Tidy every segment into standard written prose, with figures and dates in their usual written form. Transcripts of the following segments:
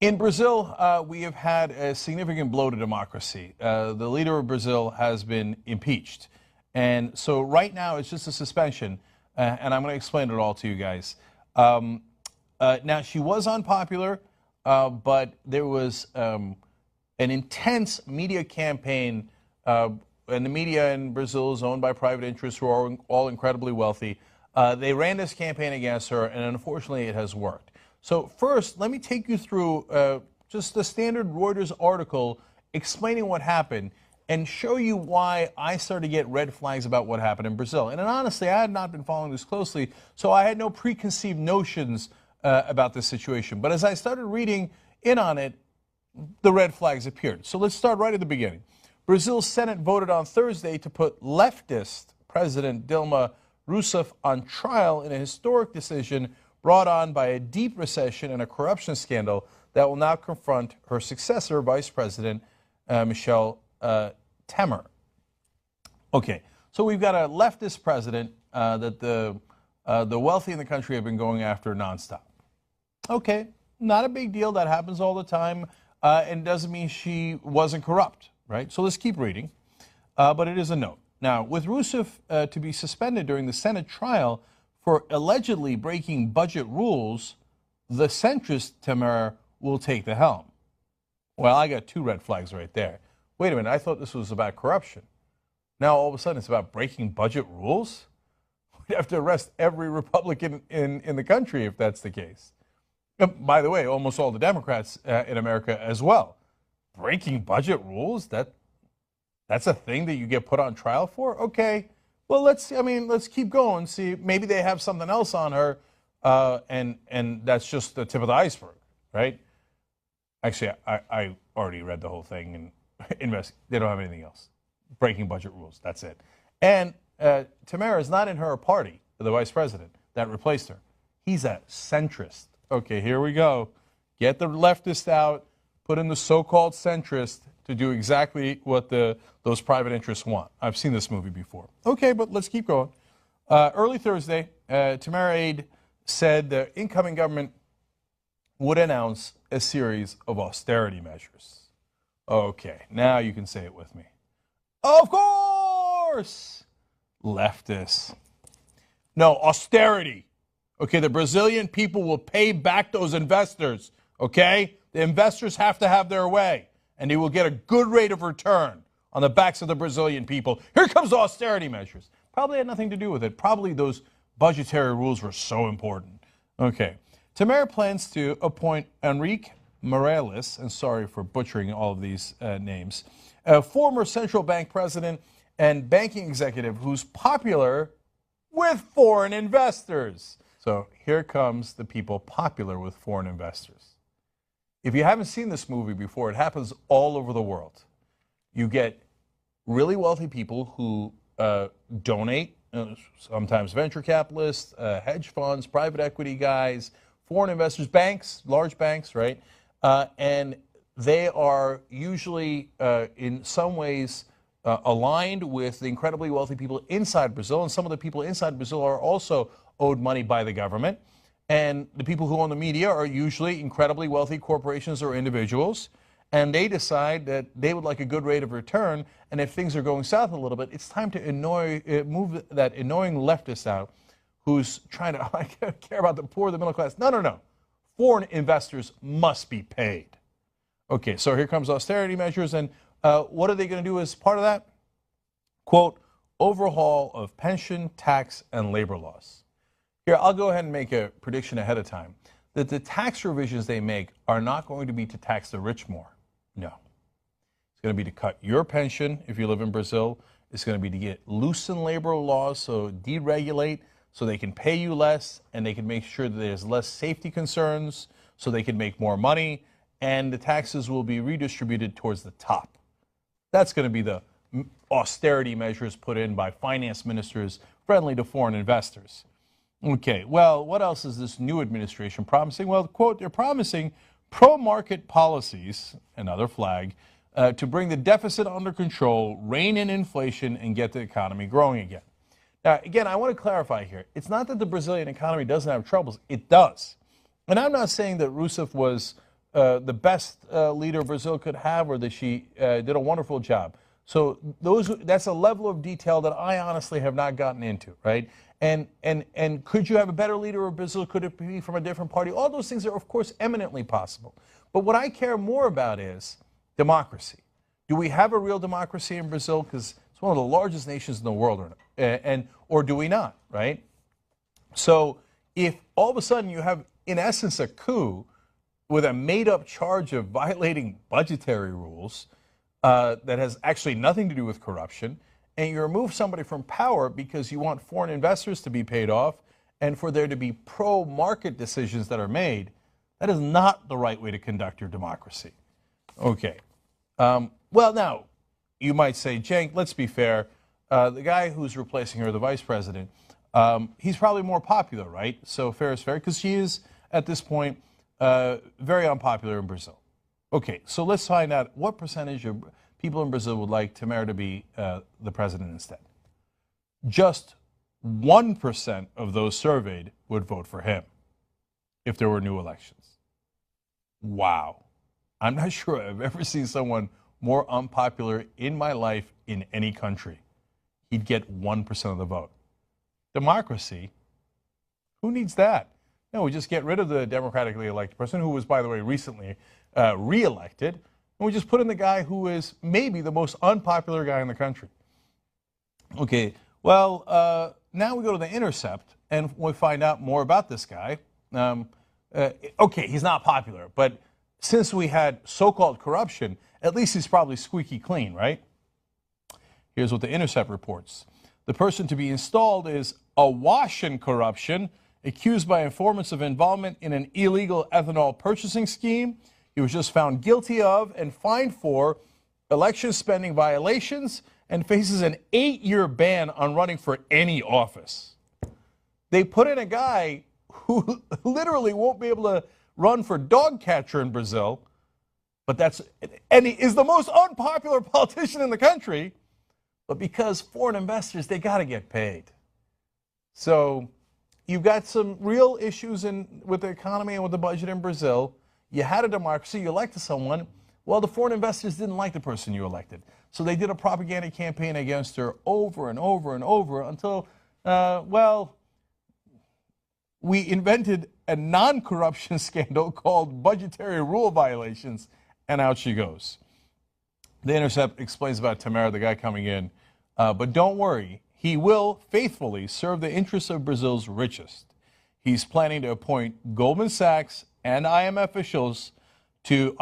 In Brazil, we have had a significant blow to democracy. The leader of Brazil has been impeached. And so right now it's just a suspension, and I'm going to explain it all to you guys. Now, she was unpopular, but there was an intense media campaign, and the media in Brazil is owned by private interests who are all incredibly wealthy. They ran this campaign against her, and unfortunately it has worked. So first, let me take you through just the standard Reuters article explaining what happened and show you why I started to get red flags about what happened in Brazil. And honestly, I had not been following this closely, so I had no preconceived notions about this situation. But as I started reading in on it, the red flags appeared. So let's start right at the beginning. Brazil's Senate voted on Thursday to put leftist President Dilma Rousseff on trial in a historic decision brought on by a deep recession and a corruption scandal that will now confront her successor, Vice President Michel Temer. Okay, so we've got a leftist president that the wealthy in the country have been going after nonstop. Okay, not a big deal. That happens all the time, and doesn't mean she wasn't corrupt, right? So let's keep reading, but it is a note. Now, with Rousseff to be suspended during the Senate trial for allegedly breaking budget rules, the centrist Temer will take the helm. Well, I got two red flags right there. Wait a minute, I thought this was about corruption. Now all of a sudden it's about breaking budget rules? We'd have to arrest every Republican in the country if that's the case. By the way, almost all the Democrats in America as well. Breaking budget rules? That's a thing that you get put on trial for? Okay. Well, let's keep going. See, maybe they have something else on her, and that's just the tip of the iceberg, right? Actually, I already read the whole thing, and they don't have anything else. Breaking budget rules, that's it. And Temer is not in her party, the vice president that replaced her. He's a centrist. Okay, here we go. Get the leftist out, put in the so-called centrist to do exactly what those private interests want. I've seen this movie before. Okay, but let's keep going. Early Thursday, Temer aide said the incoming government would announce a series of austerity measures. Okay, now you can say it with me. Of course! Leftists. No, austerity. Okay, the Brazilian people will pay back those investors, okay? The investors have to have their way, and they will get a good rate of return on the backs of the Brazilian people. Here comes the austerity measures. Probably had nothing to do with it. Probably those budgetary rules were so important. Okay. Temer plans to appoint Henrique Morales, and sorry for butchering all of these names, a former central bank president and banking executive who's popular with foreign investors. So here comes the people popular with foreign investors. If you haven't seen this movie before, it happens all over the world. You get really wealthy people who donate, sometimes venture capitalists, hedge funds, private equity guys, foreign investors, banks, large banks, right? And they are usually in some ways aligned with the incredibly wealthy people inside Brazil, and some of the people inside Brazil are also owed money by the government. And the people who own the media are usually incredibly wealthy corporations or individuals, and they decide that they would like a good rate of return, and if things are going south a little bit, it's time to move that annoying leftist out who's trying to care about the poor, the middle class. No. Foreign investors must be paid. Okay, so here comes austerity measures, and what are they going to do as part of that? Quote, overhaul of pension, tax, and labor laws. Here, I'll go ahead and make a prediction ahead of time that the tax revisions they make are not going to be to tax the rich more. No. It's going to be to cut your pension if you live in Brazil. It's going to be to get loosen labor laws, so deregulate, so they can pay you less, and they can make sure that there's less safety concerns, so they can make more money, and the taxes will be redistributed towards the top. That's going to be the austerity measures put in by finance ministers friendly to foreign investors. Okay, well, what else is this new administration promising? Well, quote, they're promising pro-market policies, another flag, to bring the deficit under control, rein in inflation, and get the economy growing again. Now, again, I want to clarify here. It's not that the Brazilian economy doesn't have troubles. It does. And I'm not saying that Rousseff was the best leader Brazil could have, or that she did a wonderful job. So that's a level of detail that I honestly have not gotten into, right? And could you have a better leader of Brazil? Could it be from a different party? All those things are, of course, eminently possible. But what I care more about is democracy. Do we have a real democracy in Brazil? Because it's one of the largest nations in the world, or do we not, right? So if all of a sudden you have, in essence, a coup with a made-up charge of violating budgetary rules that has actually nothing to do with corruption, and you remove somebody from power because you want foreign investors to be paid off and for there to be pro-market decisions that are made, that is not the right way to conduct your democracy. Okay. Well, now, you might say, Cenk, let's be fair. The guy who's replacing her, the vice president, he's probably more popular, right? So fair is fair, because she is, at this point, very unpopular in Brazil. Okay, so let's find out what percentage of people in Brazil would like Temer to be the president instead. Just 1% of those surveyed would vote for him if there were new elections. Wow. I'm not sure I've ever seen someone more unpopular in my life in any country. He'd get 1% of the vote. Democracy? Who needs that? No, we just get rid of the democratically elected person, who was, by the way, recently re-elected, and we just put in the guy who is maybe the most unpopular guy in the country. Okay, well, now we go to The Intercept, and we find out more about this guy. Okay, he's not popular, but since we had so-called corruption, at least he's probably squeaky clean, right? Here's what The Intercept reports. The person to be installed is awash in corruption, accused by informants of involvement in an illegal ethanol purchasing scheme. He was just found guilty of and fined for election spending violations and faces an 8-year ban on running for any office. They put in a guy who literally won't be able to run for dog catcher in Brazil, and he is the most unpopular politician in the country, but because foreign investors, they got to get paid. So you've got some real issues with the economy and with the budget in Brazil. You had a democracy, you elected someone. Well, the foreign investors didn't like the person you elected. So they did a propaganda campaign against her over and over and over until, well, we invented a non-corruption scandal called budgetary rule violations, and out she goes. The Intercept explains about Temer, the guy coming in, but don't worry, he will faithfully serve the interests of Brazil's richest. He's planning to appoint Goldman Sachs and IMF officials to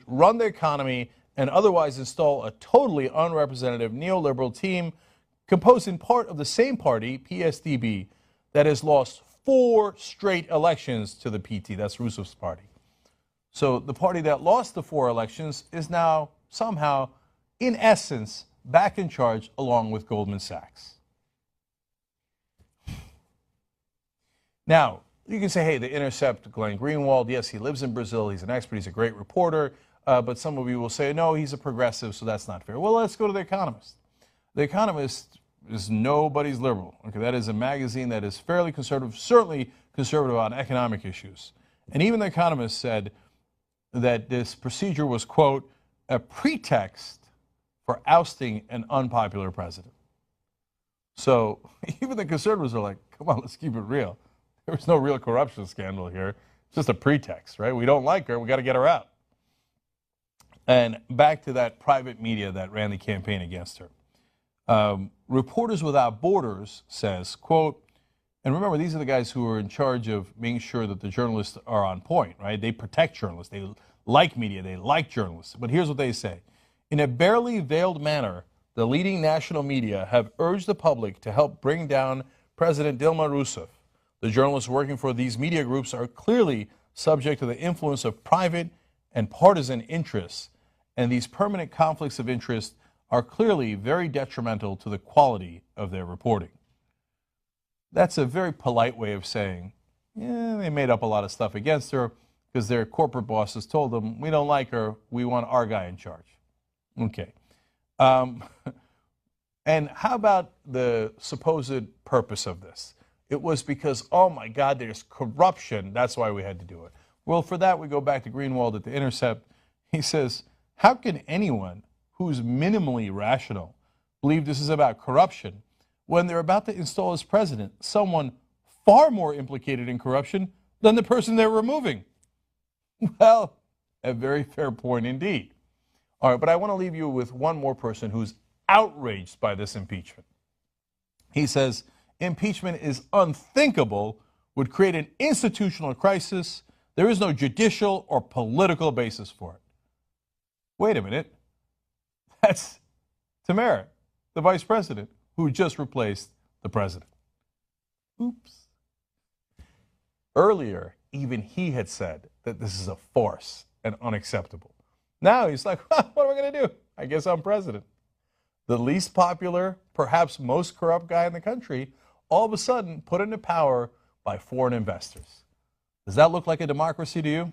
run the economy and otherwise install a totally unrepresentative neoliberal team composed in part of the same party, PSDB, that has lost 4 straight elections to the PT, that's Rousseff's party. So the party that lost the 4 elections is now somehow, in essence, back in charge along with Goldman Sachs. Now, you can say, hey, The Intercept, Glenn Greenwald, yes, he lives in Brazil, he's an expert, he's a great reporter, but some of you will say, no, he's a progressive, so that's not fair. Well, let's go to The Economist. The Economist is nobody's liberal. Okay, that is a magazine that is fairly conservative, certainly conservative on economic issues. And even The Economist said that this procedure was, quote, a pretext for ousting an unpopular president. So even the conservatives are like, come on, let's keep it real. There was no real corruption scandal here. It's just a pretext, right? We don't like her. We got to get her out. And back to that private media that ran the campaign against her. Reporters Without Borders says, quote, and remember, these are the guys who are in charge of making sure that the journalists are on point, right? They protect journalists. They like media. They like journalists. But here's what they say. In a barely veiled manner, the leading national media have urged the public to help bring down President Dilma Rousseff. The journalists working for these media groups are clearly subject to the influence of private and partisan interests, and these permanent conflicts of interest are clearly very detrimental to the quality of their reporting. That's a very polite way of saying, yeah, they made up a lot of stuff against her because their corporate bosses told them, we don't like her, we want our guy in charge. Okay. And how about the supposed purpose of this? It was because, oh my God, there's corruption, that's why we had to do it. Well, for that, we go back to Greenwald at The Intercept. He says, how can anyone who's minimally rational believe this is about corruption when they're about to install as president someone far more implicated in corruption than the person they're removing? Well, a very fair point indeed. All right, but I want to leave you with one more person who's outraged by this impeachment. He says, impeachment is unthinkable, would create an institutional crisis. There is no judicial or political basis for it. Wait a minute. That's Temer, the vice president, who just replaced the president. Oops. Earlier, even he had said that this is a farce and unacceptable. Now he's like, what am I going to do? I guess I'm president. The least popular, perhaps most corrupt guy in the country, all of a sudden put into power by foreign investors. Does that look like a democracy to you?